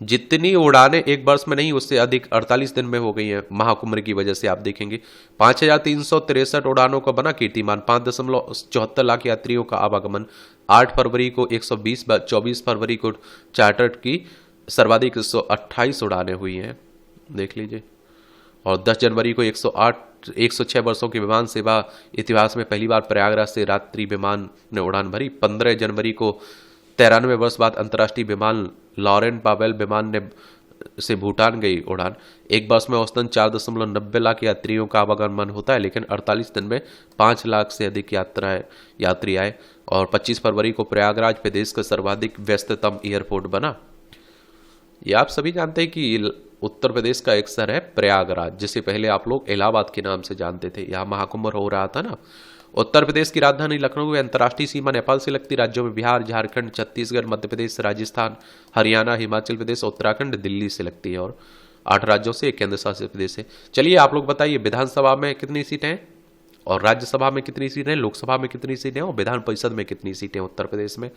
जितनी उड़ानें एक वर्ष में नहीं, उससे अधिक 48 दिन में हो गई हैं महाकुंभ की वजह से। आप देखेंगे 5363 उड़ानों का बना कीर्तिमान, 5.74 लाख यात्रियों का आवागमन। 8 फरवरी को 120, 24 फरवरी को चार्टर्ड की सर्वाधिक 128 उड़ानें हुई हैं, देख लीजिए। और 10 जनवरी को 108 106 वर्षों की विमान सेवा इतिहास में पहली बार प्रयागराज से रात्रि विमान ने उड़ान भरी। 15 जनवरी को 93 वर्ष बाद अंतर्राष्ट्रीय विमान लॉरेन पावेल विमान ने से भूटान गई उड़ान। एक बस में औसतन 4.90 लाख यात्रियों का आवागमन होता है, लेकिन 48 दिन में 5 लाख से अधिक यात्री आए और 25 फरवरी को प्रयागराज प्रदेश का सर्वाधिक व्यस्ततम एयरपोर्ट बना। ये आप सभी जानते हैं कि उत्तर प्रदेश का एक शहर है प्रयागराज, जिसे पहले आप लोग इलाहाबाद के नाम से जानते थे। यहाँ महाकुंभ हो रहा था ना। उत्तर प्रदेश की राजधानी लखनऊ है। अंतर्राष्ट्रीय सीमा नेपाल से लगती राज्यों में बिहार, झारखंड, छत्तीसगढ़, मध्य प्रदेश, राजस्थान, हरियाणा, हिमाचल प्रदेश, उत्तराखंड, दिल्ली से लगती है और 8 राज्यों से एक केंद्र शासित प्रदेश है। चलिए आप लोग बताइए, विधानसभा में कितनी सीटें हैं और राज्यसभा में कितनी सीटें हैं, लोकसभा में कितनी सीटें हैं और विधान परिषद में कितनी सीटें उत्तर प्रदेश में।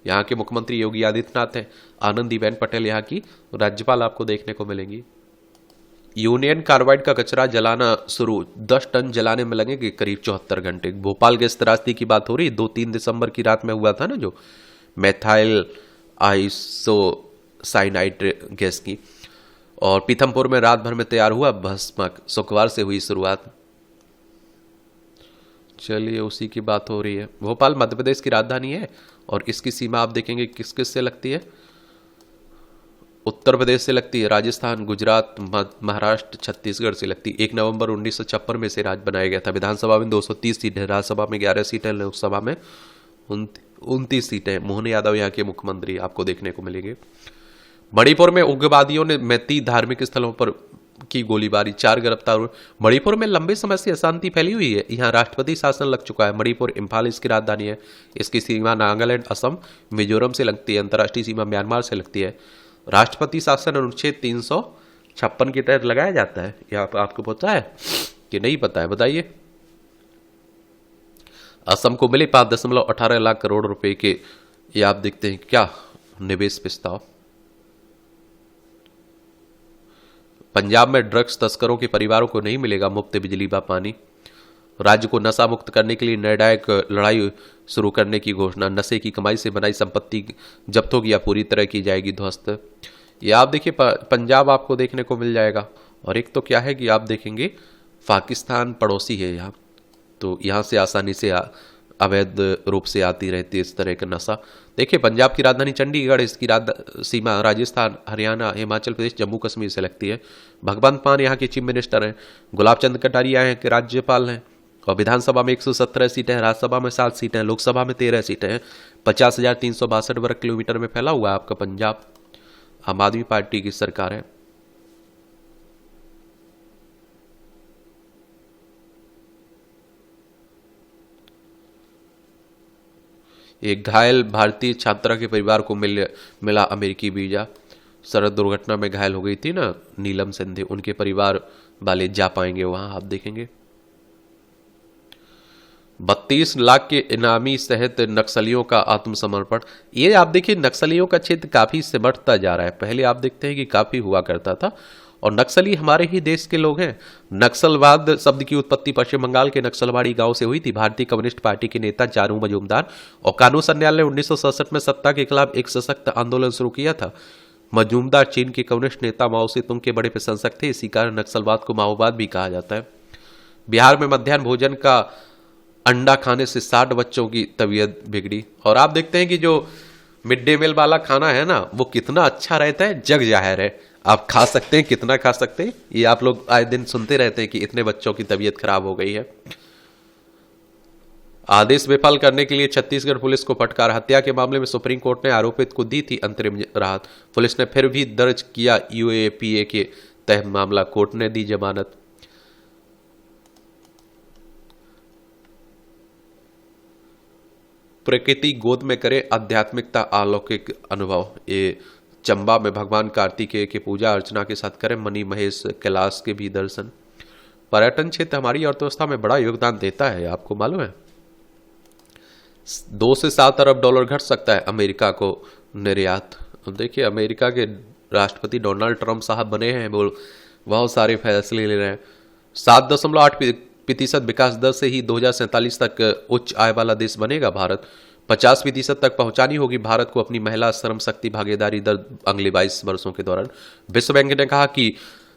यहाँ के मुख्यमंत्री योगी आदित्यनाथ हैं। आनंदीबेन पटेल यहाँ की राज्यपाल आपको देखने को मिलेंगी। यूनियन कार्बाइड का कचरा जलाना शुरू, 10 टन जलाने में लगेंगे करीब 74 घंटे। भोपाल गैस त्रासदी की बात हो रही है, 2-3 दिसंबर की रात में हुआ था ना जो मेथाइल आइसोसाइनाइड गैस की। और पीथमपुर में रात भर में तैयार हुआ भस्मक, शुक्रवार से हुई शुरुआत। चलिए उसी की बात हो रही है। भोपाल मध्य प्रदेश की राजधानी है और इसकी सीमा आप देखेंगे किस किस से लगती है। उत्तर प्रदेश से लगती है, राजस्थान, गुजरात, महाराष्ट्र, छत्तीसगढ़ से लगती है। 1 नवंबर 1956 में से राज्य बनाया गया था। विधानसभा में 230 सीटें, राज्यसभा में 11 सीटें, लोकसभा में 29 सीटें। मोहन यादव यहाँ के मुख्यमंत्री आपको देखने को मिलेंगे। मणिपुर में उग्रवादियों ने 33 धार्मिक स्थलों पर की गोलीबारी, 4 गिरफ्तार हुए। मणिपुर में लंबे समय से अशांति फैली हुई है। यहाँ राष्ट्रपति शासन लग चुका है। मणिपुर इम्फाल इसकी राजधानी है। इसकी सीमा नागालैंड, असम, मिजोरम से लगती है। अंतर्राष्ट्रीय सीमा म्यांमार से लगती है। राष्ट्रपति शासन अनुच्छेद 356 के तहत लगाया जाता है। यह आपको पता है कि नहीं पता है, बताइए। असम को मिले 5.18 लाख करोड़ रुपए के, ये आप देखते हैं क्या निवेश प्रस्ताव। पंजाब में ड्रग्स तस्करों के परिवारों को नहीं मिलेगा मुफ्त बिजली व पानी। राज्य को नशा मुक्त करने के लिए निर्णायक लड़ाई शुरू करने की घोषणा। नशे की कमाई से बनाई संपत्ति जब्त होगी या पूरी तरह की जाएगी ध्वस्त। ये आप देखिए पंजाब आपको देखने को मिल जाएगा। और एक तो क्या है कि आप देखेंगे पाकिस्तान पड़ोसी है यहाँ, तो यहाँ से आसानी से अवैध रूप से आती रहती है इस तरह का नशा। देखिए पंजाब की राजधानी चंडीगढ़, इसकी सीमा राजस्थान, हरियाणा, हिमाचल प्रदेश, जम्मू कश्मीर से लगती है। भगवंत मान यहाँ के चीफ मिनिस्टर हैं। गुलाब चंद कटारिया यहाँ के राज्यपाल हैं। और विधानसभा में 117 सीटें हैं, राज्यसभा में 7 सीटें हैं, लोकसभा में 13 सीटें हैं। 50,362 वर्ग किलोमीटर में फैला हुआ है आपका पंजाब। आम आदमी पार्टी की सरकार है। एक घायल भारतीय छात्रा के परिवार को मिला अमेरिकी वीजा। सड़क दुर्घटना में घायल हो गई थी ना नीलम सिंधे, उनके परिवार वाले जा पाएंगे वहां, आप देखेंगे। 32 लाख के इनामी सहित नक्सलियों का आत्मसमर्पण। ये आप देखिए नक्सलियों का क्षेत्र काफी सिमटता जा रहा है। पहले आप देखते हैं कि काफी हुआ करता था और नक्सली हमारे ही देश के लोग हैं। नक्सलवाद शब्द की उत्पत्ति पश्चिम बंगाल के नक्सलवाड़ी गांव से हुई थी। भारतीय कम्युनिस्ट पार्टी के नेता चारू मजूमदार और कानून सन्याल ने 1967 में सत्ता के खिलाफ एक सशक्त आंदोलन शुरू किया था। मजूमदार चीन के कम्युनिस्ट नेता माओ से तुंग के बड़े प्रशंसक थे। इसी कारण नक्सलवाद को माओवाद भी कहा जाता है। बिहार में मध्याह्न भोजन का अंडा खाने से 60 बच्चों की तबीयत बिगड़ी। और आप देखते हैं कि जो मिड डे मील वाला खाना है ना, वो कितना अच्छा रहता है, जग जाहिर है। आप खा सकते हैं, कितना खा सकते हैं, ये आप लोग आए दिन सुनते रहते हैं कि इतने बच्चों की तबीयत खराब हो गई है। आदेश विफल करने के लिए छत्तीसगढ़ पुलिस को फटकार। हत्या के मामले में सुप्रीम कोर्ट ने आरोपित को दी थी अंतरिम राहत। पुलिस ने फिर भी दर्ज किया यूएपीए के तहत मामला। कोर्ट ने दी जमानत। प्रकृति गोद में करे आध्यात्मिकता अलौकिक अनुभव। ये चंबा में भगवान कार्तिकेय के पूजा अर्चना के साथ करें मणि महेश कैलाश के भी दर्शन। पर्यटन क्षेत्र हमारी अर्थव्यवस्था में बड़ा योगदान देता है, आपको मालूम है। 2 से 7 अरब डॉलर घट सकता है अमेरिका को निर्यात। देखिए अमेरिका के राष्ट्रपति डोनाल्ड ट्रंप साहब बने हैं, वो बहुत सारे फैसले ले रहे हैं। 7.8% विकास दर से ही 2047 तक उच्च आय वाला देश बनेगा भारत। 50% तक पहुंचानी होगी भारत को अपनी महिला श्रम शक्ति भागीदारी दर अगले 22 वर्षों के दौरान। विश्व बैंक ने कहा कि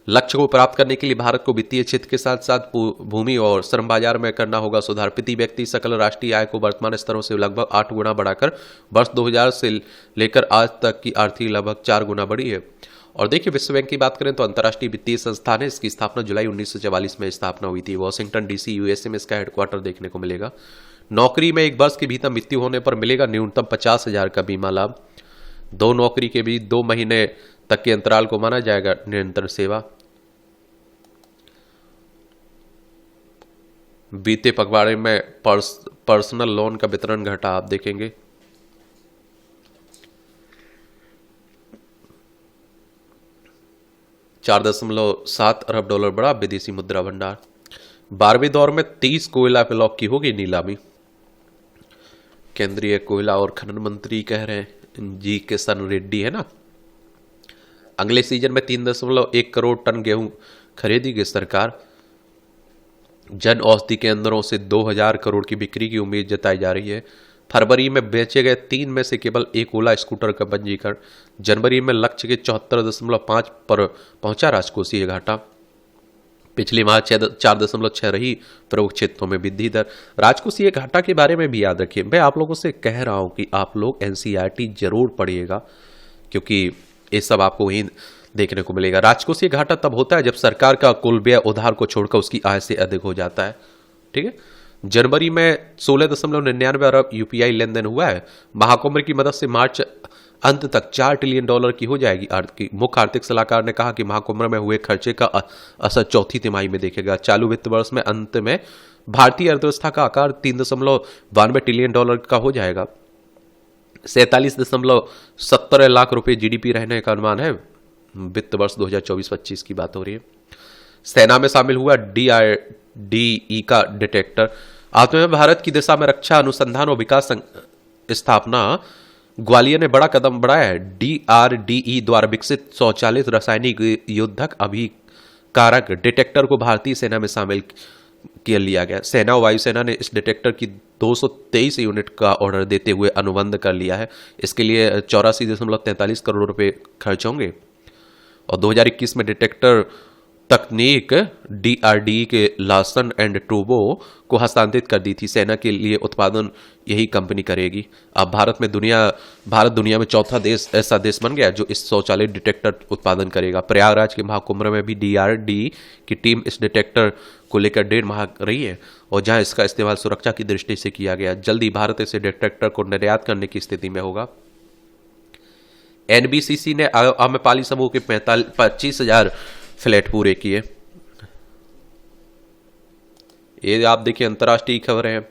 लक्ष्य को प्राप्त करने के लिए भारत को वित्तीय क्षेत्र के साथ साथ भूमि और श्रम बाजार में करना होगा सुधार। प्रति व्यक्ति सकल राष्ट्रीय आय को वर्तमान स्तरों से लगभग 8 गुना बढ़ाकर वर्ष 2000 से लेकर आज तक की आर्थिक लगभग 4 गुना बढ़ी है। और देखिए विश्व बैंक की बात करें तो अंतर्राष्ट्रीय वित्तीय संस्थान है, इसकी स्थापना जुलाई 1944 में स्थापना हुई थी। वॉशिंगटन डीसी यूएसए में इसका हेडक्वार्टर देखने को मिलेगा। नौकरी में एक वर्ष के भीतर मृत्यु होने पर मिलेगा न्यूनतम 50,000 का बीमा लाभ। 2 नौकरी के बीच 2 महीने तक के अंतराल को माना जाएगा निरंतर सेवा। बीते पखवाड़े में पर्सनल लोन का वितरण घटा, आप देखेंगे। $4.7 अरब बढ़ा विदेशी मुद्रा भंडार। 12वें दौर में 30 कोयला ब्लॉक की होगी नीलामी। केंद्रीय कोयला और खनन मंत्री कह रहे हैं, जी किशन रेड्डी है ना। अगले सीजन में 3.1 करोड़ टन गेहूं खरीदेगी सरकार। जन औषधि केंद्रों से 2000 करोड़ की बिक्री की उम्मीद जताई जा रही है। फरवरी में बेचे गए 3 में से केवल एक ओला स्कूटर का पंजीकरण। जनवरी में लक्ष्य के 74.5 पर पहुंचा राजकोषीय घाटा। पिछले माह 4.6 रही प्रमुख क्षेत्रों में वृद्धि दर। राजकोषीय घाटा के बारे में भी याद रखिए, मैं आप लोगों से कह रहा हूं कि आप लोग एनसीईआरटी जरूर पढ़िएगा, क्योंकि ये सब आपको वहीं देखने को मिलेगा। राजकोषीय घाटा तब होता है जब सरकार का कुल व्यय उधार को छोड़कर उसकी आय से अधिक हो जाता है। ठीक है, जनवरी में 16.99 अरब यूपीआई लेन देन हुआ है। महाकुंभ की मदद से मार्च अंत तक $4 ट्रिलियन की हो जाएगी। मुख्य आर्थिक सलाहकार ने कहा कि महाकुंभ में हुए खर्चे का असर चौथी तिमाही में देखेगा। चालू वित्त वर्ष में अंत में भारतीय अर्थव्यवस्था का आकार $3.92 ट्रिलियन का हो जाएगा। 47.17 लाख रुपए जीडीपी रहने का अनुमान है। वित्त वर्ष 2024-25 की बात हो रही है। सेना में शामिल हुआ DRDE का डिटेक्टर। आत्मनिर्भर भारत की दिशा में रक्षा अनुसंधान और विकास स्थापना ग्वालियर ने बड़ा कदम बढ़ाया है। DRDE द्वारा विकसित स्वचालित रासायनिक युद्धक अभिकारक डिटेक्टर को भारतीय सेना में शामिल किया लिया गया। सेना और वायुसेना ने इस डिटेक्टर की 223 यूनिट का ऑर्डर देते हुए अनुबंध कर लिया है। इसके लिए 84.43 करोड़ रुपए खर्च होंगे। और 2021 में डिटेक्टर तकनीक DRDE के लार्सन एंड टूब्रो को हस्तांतरित कर दी थी। सेना के लिए उत्पादन यही कंपनी करेगी। अब भारत दुनिया में चौथा ऐसा देश बन गया जो इस स्वचालित डिटेक्टर उत्पादन करेगा। प्रयागराज के महाकुंभ में भी DRDE की टीम इस डिटेक्टर को लेकर 1.5 माह रही है, और जहां इसका इस्तेमाल सुरक्षा की दृष्टि से किया गया। जल्दी भारत इस डिटेक्टर को निर्यात करने की स्थिति में होगा। NBCC ने आम्रपाली समूह के 25,000 फ्लैट पूरे किए। ये आप देखिए अंतर्राष्ट्रीय खबरें हैं।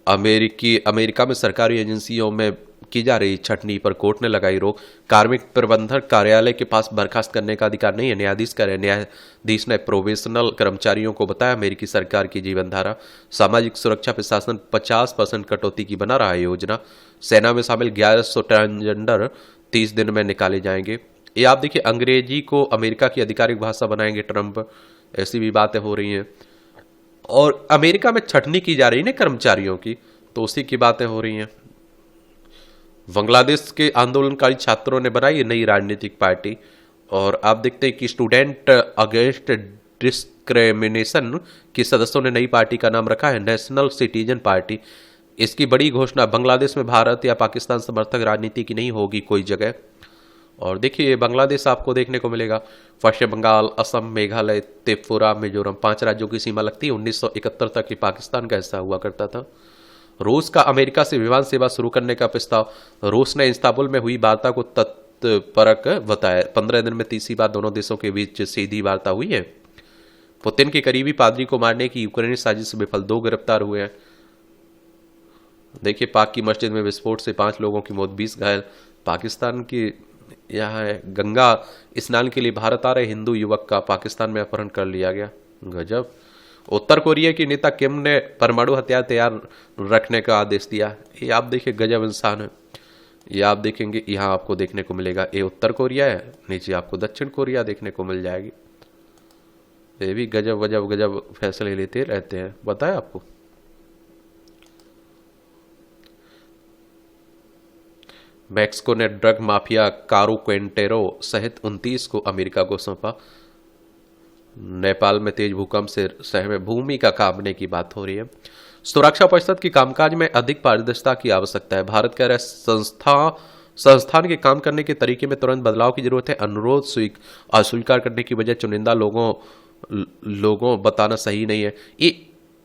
अमेरिका में सरकारी एजेंसियों में की जा रही छटनी पर कोर्ट ने लगाई रोक। कार्मिक प्रबंधक कार्यालय के पास बर्खास्त करने का अधिकार नहीं है, न्यायाधीश का है। न्यायाधीश ने प्रोबेशनल कर्मचारियों को बताया अमेरिकी सरकार की जीवन धारा। सामाजिक सुरक्षा प्रशासन 50% कटौती की बना रहा है योजना। सेना में शामिल 1100 ट्रांसजेंडर 30 दिन में निकाले जाएंगे। ये आप देखिए अंग्रेजी को अमेरिका की आधिकारिक भाषा बनाएंगे ट्रंप, ऐसी भी बातें हो रही हैं। और अमेरिका में छटनी की जा रही है ना कर्मचारियों की, तो उसी की बातें हो रही हैं। बांग्लादेश के आंदोलनकारी छात्रों ने बनाई नई राजनीतिक पार्टी। और आप देखते हैं कि स्टूडेंट अगेंस्ट डिस्क्रिमिनेशन के सदस्यों ने नई पार्टी का नाम रखा है नेशनल सिटीजन पार्टी। इसकी बड़ी घोषणा, बांग्लादेश में भारत या पाकिस्तान समर्थक राजनीति की नहीं होगी कोई जगह। और देखिए बांग्लादेश आपको देखने को मिलेगा। पश्चिम बंगाल, असम, मेघालय, त्रिपुरा, मिजोरम 5 राज्यों की सीमा लगती है। 1971 तक ये पाकिस्तान का हिस्सा हुआ करता था। रूस का अमेरिका से विमान सेवा शुरू करने का प्रस्ताव। रूस ने इस्तांबुल में हुई वार्ता को तत्परक बताया। 15 दिन में तीसरी बार दोनों देशों के बीच सीधी वार्ता हुई है। पुतिन के करीबी पादरी को मारने की यूक्रेनी साजिश विफल, 2 गिरफ्तार हुए हैं। देखिए पाक की मस्जिद में विस्फोट से 5 लोगों की मौत, 20 घायल। पाकिस्तान की यहाँ है, गंगा स्नान के लिए भारत आ रहे हिंदू युवक का पाकिस्तान में अपहरण कर लिया गया। गजब। उत्तर कोरिया की नेता किम ने परमाणु हथियार तैयार रखने का आदेश दिया। ये आप देखिए गजब इंसान है। ये आप देखेंगे यहाँ आपको देखने को मिलेगा, ये उत्तर कोरिया है, नीचे आपको दक्षिण कोरिया देखने को मिल जाएगी। ये भी गजब गजब गजब फैसले लेते रहते हैं, बताया आपको। मैक्सिको ने ड्रग माफिया कारो क्वेंटेरो सहित 29 को अमेरिका को सौंपा। नेपाल में तेज भूकंप से सहमे भूमि का कांपने की बात हो रही है। सुरक्षा परिषद की कामकाज में अधिक पारदर्शिता की आवश्यकता है। भारत कह रहा है संस्थान के काम करने के तरीके में तुरंत बदलाव की जरूरत है। अनुरोध अस्वीकार करने की वजह चुनिंदा लोगों बताना सही नहीं है। ये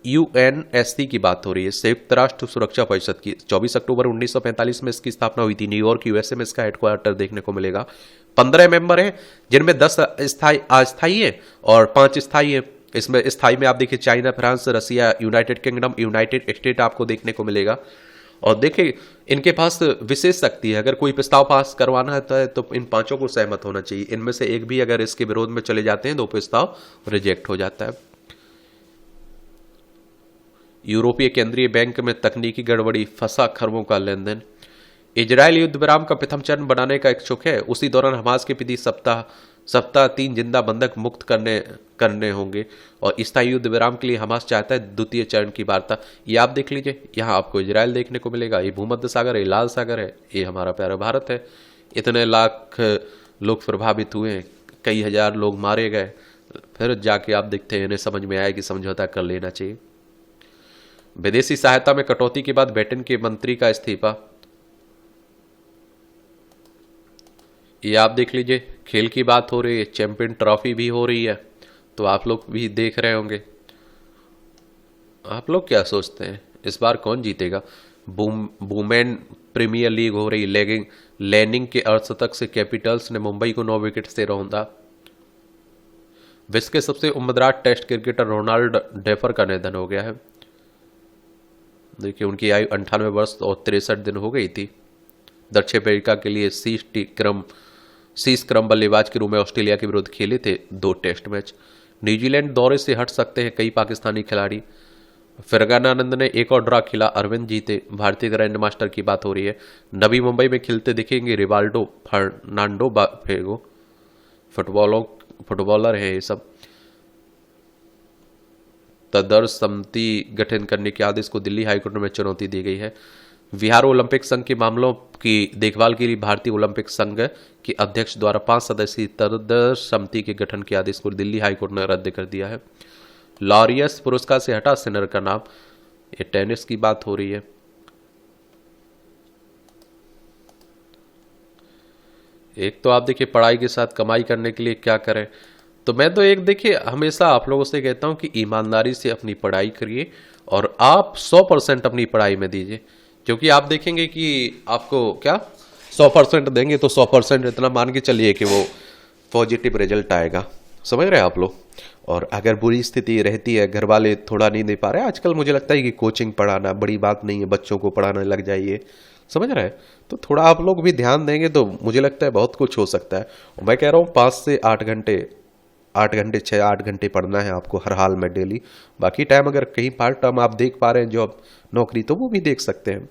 यूएनएससी की बात हो रही है, संयुक्त राष्ट्र सुरक्षा परिषद की। 24 अक्टूबर 1945 में इसकी स्थापना हुई थी। न्यूयॉर्क यूएसए में इसका हेडक्वार्टर देखने को मिलेगा। 15 मेंबर हैं, जिनमें 10 अस्थायी है और 5 स्थायी है। इसमें स्थायी में आप देखिए चाइना, फ्रांस, रसिया, यूनाइटेड किंगडम, यूनाइटेड स्टेट आपको देखने को मिलेगा। और देखिए इनके पास विशेष शक्ति है। अगर कोई प्रस्ताव पास करवाना है तो इन पांचों को सहमत होना चाहिए। इनमें से एक भी अगर इसके विरोध में चले जाते हैं तो प्रस्ताव रिजेक्ट हो जाता है। यूरोपीय केंद्रीय बैंक में तकनीकी गड़बड़ी, फंसा खरबों का लेन देन। इजरायल युद्ध विराम का प्रथम चरण बनाने का इच्छुक है। उसी दौरान हमास के प्रति सप्ताह 3 जिंदा बंधक मुक्त करने होंगे। और स्थायी युद्ध विराम के लिए हमास चाहता है द्वितीय चरण की वार्ता। ये आप देख लीजिए, यहाँ आपको इजरायल देखने को मिलेगा। ये भूमध्य सागर है, लाल सागर है, ये हमारा प्यारा भारत है। इतने लाख लोग प्रभावित हुए, कई हजार लोग मारे गए। फिर जाके आप देखते हैं, इन्हें समझ में आया कि समझौता कर लेना चाहिए। विदेशी सहायता में कटौती के बाद ब्रिटेन के मंत्री का इस्तीफा। ये आप देख लीजिए, खेल की बात हो रही है, चैंपियन ट्रॉफी भी हो रही है, तो आप लोग भी देख रहे होंगे। आप लोग क्या सोचते हैं इस बार कौन जीतेगा? वुमेन प्रीमियर लीग हो रही। लेनिंग के अर्धशतक से कैपिटल्स ने मुंबई को 9 विकेट से रौंदा। विश्व के सबसे उम्रदराज टेस्ट क्रिकेटर रोनाल्ड डेफर का निधन हो गया है। देखिए उनकी आयु 98 वर्ष और 63 दिन हो गई थी। दक्षिण अफ्रीका के लिए शीर्ष क्रम बल्लेबाज के रूप में ऑस्ट्रेलिया के विरुद्ध खेले थे 2 टेस्ट मैच। न्यूजीलैंड दौरे से हट सकते हैं कई पाकिस्तानी खिलाड़ी। फरगानानंद ने एक और ड्रा खिला, अरविंद जीते। भारतीय ग्रैंड मास्टर की बात हो रही है। नवी मुंबई में खिलते दिखेंगे रिवाल्डो, फर्नांडो फेगो। फुटबॉलर हैं ये सब। तदर्श समिति गठन करने के आदेश को दिल्ली हाईकोर्ट में चुनौती दी गई है। बिहार ओलंपिक संघ के मामलों की देखभाल के लिए भारतीय ओलंपिक संघ के अध्यक्ष द्वारा 5 सदस्यीय तदर्श समिति के गठन के आदेश को दिल्ली हाईकोर्ट ने रद्द कर दिया है। लॉरियस पुरस्कार से हटा सिनर का नाम। ये टेनिस की बात हो रही है। एक तो आप देखिए पढ़ाई के साथ कमाई करने के लिए क्या करें, तो मैं तो एक देखिए हमेशा आप लोगों से कहता हूं कि ईमानदारी से अपनी पढ़ाई करिए और आप 100% अपनी पढ़ाई में दीजिए। क्योंकि आप देखेंगे कि आपको क्या 100% देंगे तो 100% इतना मान के चलिए कि वो पॉजिटिव रिजल्ट आएगा। समझ रहे हैं आप लोग? और अगर बुरी स्थिति रहती है, घर वाले थोड़ा नहीं दे पा रहे, आजकल मुझे लगता है कि कोचिंग पढ़ाना बड़ी बात नहीं है, बच्चों को पढ़ाने लग जाइए। समझ रहे हैं? तो थोड़ा आप लोग भी ध्यान देंगे तो मुझे लगता है बहुत कुछ हो सकता है। और मैं कह रहा हूँ 5 से 8 घंटे 6-8 घंटे पढ़ना है आपको हर हाल में डेली। बाकी टाइम अगर कहीं पार्ट टाइम आप देख पा रहे हैं जॉब नौकरी, तो वो भी देख सकते हैं।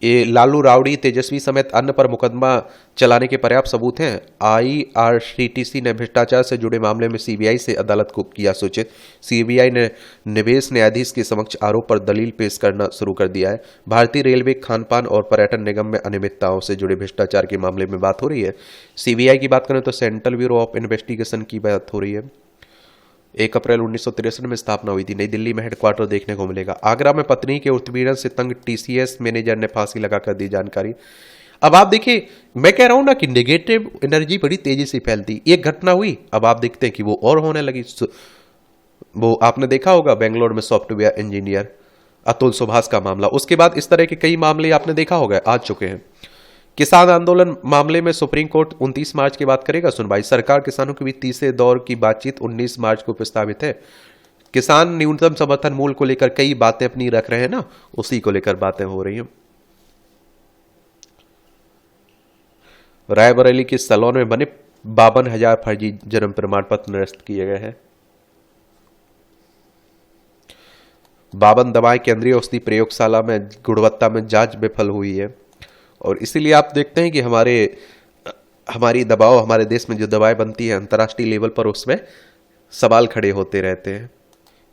ये लालू रावड़ी तेजस्वी समेत अन्य पर मुकदमा चलाने के पर्याप्त सबूत हैं। आईआरसीटीसी ने भ्रष्टाचार से जुड़े मामले में सीबीआई से अदालत को किया सूचित। सीबीआई ने निवेश न्यायाधीश के समक्ष आरोप पर दलील पेश करना शुरू कर दिया है। भारतीय रेलवे, खान पान और पर्यटन निगम में अनियमितताओं से जुड़े भ्रष्टाचार के मामले में बात हो रही है। सीबीआई की बात करें तो सेंट्रल ब्यूरो ऑफ इन्वेस्टिगेशन की बात हो रही है। 1 अप्रैल 1963 में स्थापना हुई थी। नई दिल्ली में हेडक्वार्टर देखने को मिलेगा। आगरा में पत्नी के उत्पीड़न से तंग टीसीएस मैनेजर ने फांसी लगाकर दी जानकारी। अब आप देखिए, मैं कह रहा हूं ना कि नेगेटिव एनर्जी बड़ी तेजी से फैलती। एक घटना हुई, अब आप देखते हैं कि वो और होने लगी। वो आपने देखा होगा बेंगलोर में सॉफ्टवेयर इंजीनियर अतुल सुभाष का मामला। उसके बाद इस तरह के कई मामले आपने देखा होगा आ चुके हैं। किसान आंदोलन मामले में सुप्रीम कोर्ट 29 मार्च की बात करेगा सुनवाई। सरकार किसानों के बीच तीसरे दौर की बातचीत 19 मार्च को प्रस्तावित है। किसान न्यूनतम समर्थन मूल्य को लेकर कई बातें अपनी रख रहे हैं ना, उसी को लेकर बातें हो रही हैं। रायबरेली के सैलून में बने 52,000 फर्जी जन्म प्रमाण पत्र निरस्त किए गए हैं। 52 दवाएं केंद्रीय औषधि प्रयोगशाला में गुणवत्ता में जांच विफल हुई है। और इसीलिए आप देखते हैं कि हमारी दबाव, हमारे देश में जो दवाएं बनती है अंतर्राष्ट्रीय लेवल पर, उसमें सवाल खड़े होते रहते हैं।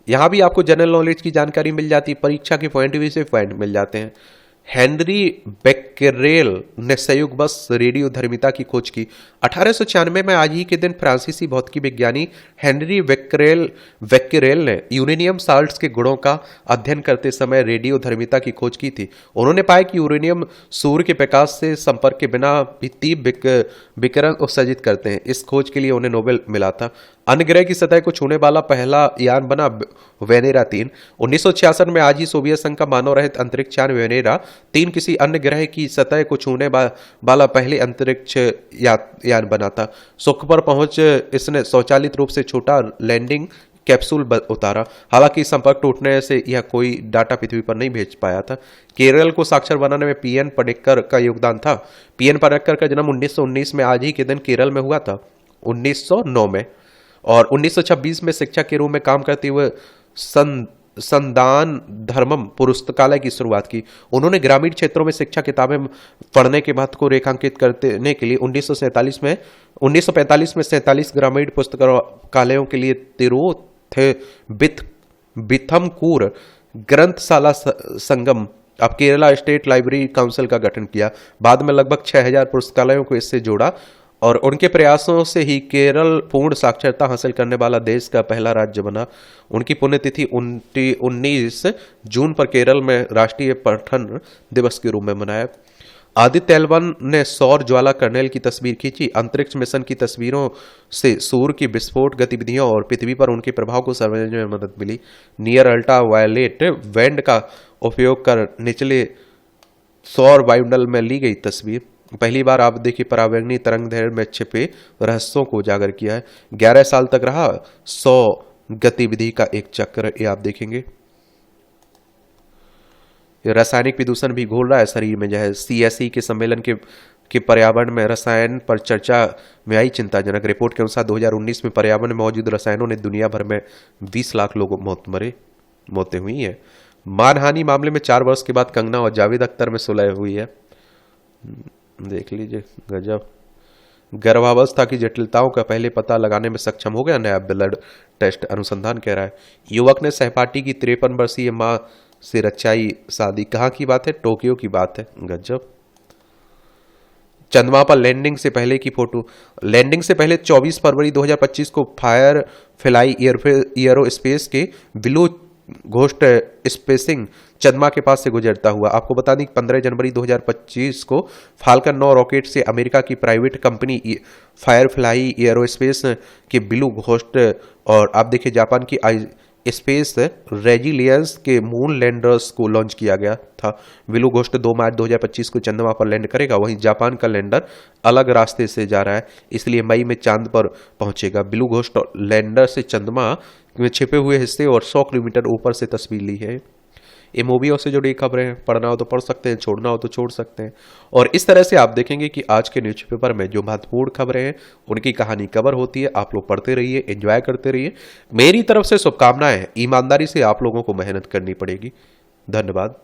यहां भी आपको जनरल नॉलेज की जानकारी मिल जाती है, परीक्षा के पॉइंट व्यू से पॉइंट मिल जाते हैं। हेनरी बेक्केरेल ने संयुक्त बस रेडियोधर्मिता की खोज की। 1896 में आज ही के दिन फ्रांसीसी भौतिकी विज्ञानी हेनरी बेक्केरेल ने यूरेनियम साल्ट्स के गुणों का अध्ययन करते समय रेडियोधर्मिता की खोज की थी। उन्होंने पाया कि यूरेनियम सूर्य के प्रकाश से संपर्क के बिना भी तीव्र विकिरण उत्सर्जित करते हैं। इस खोज के लिए उन्हें नोबेल मिला था। अन्य ग्रह की सतह को छूने वाला पहला यान बना वेनेरा 3। 1966 में आज ही सोवियत संघ का मानव रहित अंतरिक्ष यान वेनेरा 3 किसी अन्य ग्रह की सतह को छूने वाला पहले अंतरिक्ष यान बना था। शुक्र पर पहुंच इसने स्वचालित रूप से छोटा लैंडिंग कैप्सूल उतारा। हालांकि संपर्क टूटने से यह कोई डाटा पृथ्वी पर नहीं भेज पाया था। केरल को साक्षर बनाने में पीएन पडिक्कर का योगदान था। पीएन पडिक्कर का जन्म 1919 में आज ही के दिन केरल में हुआ था, 1909 में, और 1926 में शिक्षक के रूप में काम करते हुए संदान धर्मम पुस्तकालय की शुरुआत की। उन्होंने ग्रामीण क्षेत्रों में शिक्षा किताबें पढ़ने के महत्व को रेखांकित करने के लिए 1945 में 47 ग्रामीण पुस्तकालयों के लिए बिथमकूर ग्रंथशाला संगम अब केरला स्टेट लाइब्रेरी काउंसिल का गठन किया। बाद में लगभग 6000 पुस्तकालयों को इससे जोड़ा और उनके प्रयासों से ही केरल पूर्ण साक्षरता हासिल करने वाला देश का पहला राज्य बना। उनकी पुण्यतिथि 19 जून पर केरल में राष्ट्रीय पठन दिवस के रूप में मनाया। आदित्य एल 1 ने सौर ज्वाला कर्नेल की तस्वीर खींची। अंतरिक्ष मिशन की तस्वीरों से सूर्य की विस्फोट गतिविधियों और पृथ्वी पर उनके प्रभाव को समझने में मदद मिली। नियर अल्ट्रा वायलेट बैंड का उपयोग कर निचले सौर वायुमंडल में ली गई तस्वीर। पहली बार आप देखिए परावैंगनी तरंग दैर्घ्य में छिपे रहस्यों को उजागर किया है। 11 साल तक रहा 100 गतिविधि का एक चक्र, ये आप देखेंगे। रासायनिक प्रदूषण भी घोल रहा है शरीर में, जो है CSE के सम्मेलन के पर्यावरण में रसायन पर चर्चा में आई चिंताजनक रिपोर्ट के अनुसार 2019 में पर्यावरण में मौजूद रसायनों ने दुनिया भर में 20 लाख लोगों मौतें हुई है। मानहानि मामले में 4 वर्ष के बाद कंगना और जावेद अख्तर में सुलह हुई है। देख लीजिए, गजब। गर्भावस्था की जटिलताओं का पहले पता लगाने में सक्षम हो गया नया ब्लड टेस्ट, अनुसंधान कह रहा है। युवक ने सहपाठी की 53 वर्षीय मां से रचाई शादी। कहाँ की बात है? टोक्यो की बात है। गजब। चंद्रमा पर लैंडिंग से पहले की फोटो। लैंडिंग से पहले 24 फरवरी 2025 को फायर फ्लाई एयरोस्पेस के ब्लू घोस्ट स्पेसिंग चंद्रमा के पास से गुजरता हुआ। आपको बता दें कि 15 जनवरी 2025 को फाल्कन 9 रॉकेट से अमेरिका की प्राइवेट कंपनी फायरफ्लाई एयरोस्पेस के ब्लू घोस्ट और आप देखिए जापान की स्पेस रेजिलियंस के मून लैंडर्स को लॉन्च किया गया था। ब्लू घोस्ट 2 मार्च 2025 को चंद्रमा पर लैंड करेगा। वहीं जापान का लैंडर अलग रास्ते से जा रहा है, इसलिए मई में चांद पर पहुंचेगा। ब्लू घोस्ट लैंडर से चंद्रमा में छिपे हुए हिस्से और 100 किलोमीटर ऊपर से तस्वीर ली है। ये मूवियों से जुड़ी खबरें हैं, पढ़ना हो तो पढ़ सकते हैं, छोड़ना हो तो छोड़ सकते हैं। और इस तरह से आप देखेंगे कि आज के न्यूज़पेपर में जो महत्वपूर्ण खबरें हैं उनकी कहानी कवर होती है। आप लोग पढ़ते रहिए, एंजॉय करते रहिए। मेरी तरफ से शुभकामनाएं हैं। ईमानदारी से आप लोगों को मेहनत करनी पड़ेगी। धन्यवाद।